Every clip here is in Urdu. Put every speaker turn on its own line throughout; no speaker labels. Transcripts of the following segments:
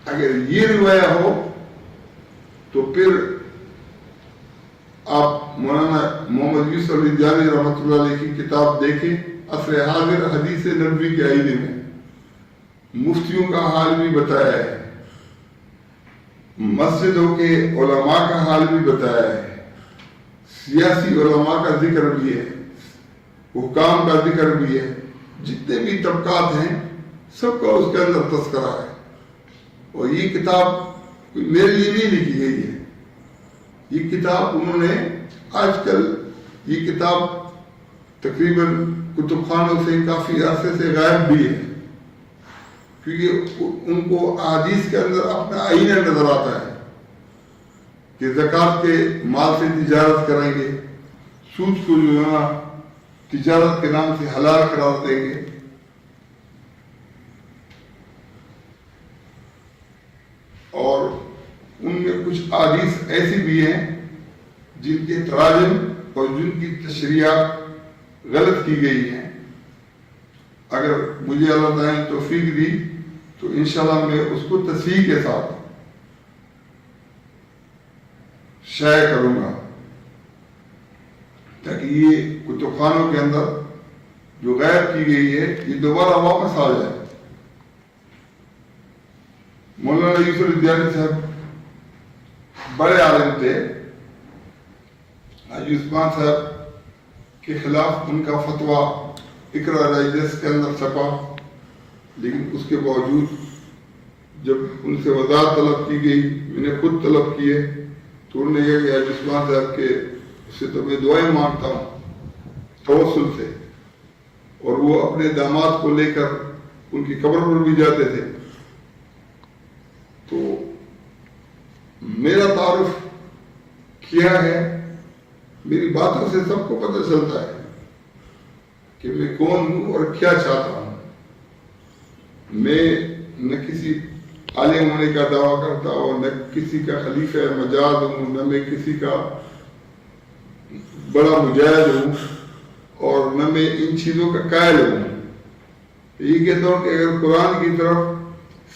اگر یہ روایہ ہو تو پھر آپ مولانا محمد یوسف علی دیانی رحمۃ اللہ علیہ کی کتاب دیکھیں، عصر حاضر حدیث نبوی کے آئینے میں مفتیوں کا حال بھی بتایا ہے، مسجدوں کے علماء کا حال بھی بتایا ہے، سیاسی علماء کا ذکر بھی ہے، حکام کا ذکر بھی ہے، جتنے بھی طبقات ہیں سب کا اس کے اندر تذکرہ ہے۔ اور یہ کتاب میرے لیے نہیں لکھی گئی ہے، یہ کتاب انہوں نے آج کل یہ کتاب تقریباً کتب خانوں سے کافی عرصے سے غائب بھی ہے، کیونکہ ان کو احادیث کے اندر اپنا آئینہ نظر آتا ہے کہ زکوٰۃ کے مال سے تجارت کریں گے، سود کو جو ہے تجارت کے نام سے حلال قرار دیں گے۔ اور ان میں کچھ احادیث ایسی بھی ہیں جن کے تراجم اور جن کی تشریحات غلط کی گئی ہیں۔ اگر مجھے اللہ تعالیٰ نے توفیق دی تو انشاءاللہ میں اس کو تصحیح کے ساتھ شائع کروں گا، تاکہ یہ کتب خانوں کے اندر جو غائب کی گئی ہے یہ دوبارہ واپس آ جائے۔ مولانا یوسف الدیانی صاحب بڑے عالم تھے، حاجی عثمان صاحب کے خلاف ان کا فتویٰ اقرا ڈائجسٹ کے اندر چھپا، لیکن اس کے باوجود جب ان سے وضاحت طلب کی گئی، میں نے خود طلب کیے تو انہوں نے کہا کہ حاجی عثمان صاحب کے اس سے تو میں دعائیں مانگتا ہوں توسل سے، اور وہ اپنے داماد کو لے کر ان کی قبر پر بھی جاتے تھے۔ تو میرا تعارف کیا ہے، میری باتوں سے سب کو پتہ چلتا ہے کہ میں کون ہوں اور کیا چاہتا ہوں۔ میں نہ کسی عالم ہونے کا دعویٰ کرتا اور نہ کسی کا خلیفہ مجاز ہوں، نہ میں کسی کا بڑا مجاہد ہوں، اور نہ میں ان چیزوں کا قائل ہوں۔ یہ کہتا ہوں کہ اگر قرآن کی طرف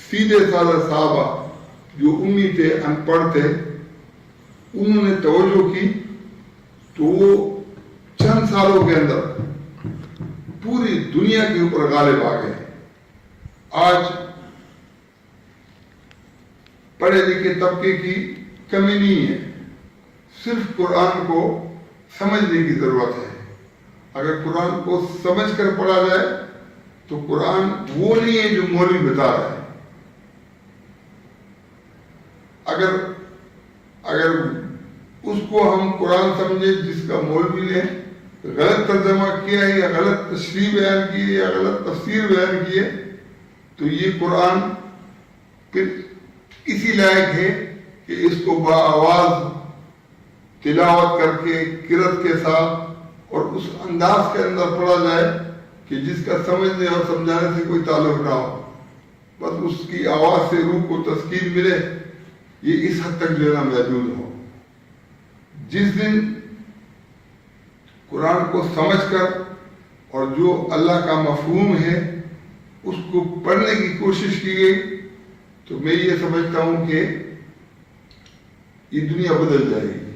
سیدھے سادہ صحابہ جو امی تھے، ان پڑھ تھے، انہوں نے توجہ کی تو وہ چند سالوں کے اندر پوری دنیا کے اوپر غالب آ گئے۔ آج پڑھے لکھے طبقے کی کمی نہیں ہے، صرف قرآن کو سمجھنے کی ضرورت ہے۔ اگر قرآن کو سمجھ کر پڑھا جائے تو قرآن وہ نہیں ہے جو مولوی بتا رہا ہے۔ اگر اس کو ہم قرآن سمجھے جس کا مولوی نے غلط ترجمہ کیا ہے یا غلط تشریح بیان کی ہے یا غلط تفسیر بیان کی ہے، تو یہ قرآن پھر اسی لائق ہے کہ اس کو بآواز تلاوت کر کے قرأت کے ساتھ اور اس انداز کے اندر پڑھا جائے کہ جس کا سمجھنے اور سمجھانے سے کوئی تعلق نہ ہو، بس اس کی آواز سے روح کو تسکین ملے، یہ اس حد تک جو ہے نا موجود ہو۔ جس دن قرآن کو سمجھ کر اور جو اللہ کا مفہوم ہے اس کو پڑھنے کی کوشش کی گئی تو میں یہ سمجھتا ہوں کہ یہ دنیا بدل جائے گی۔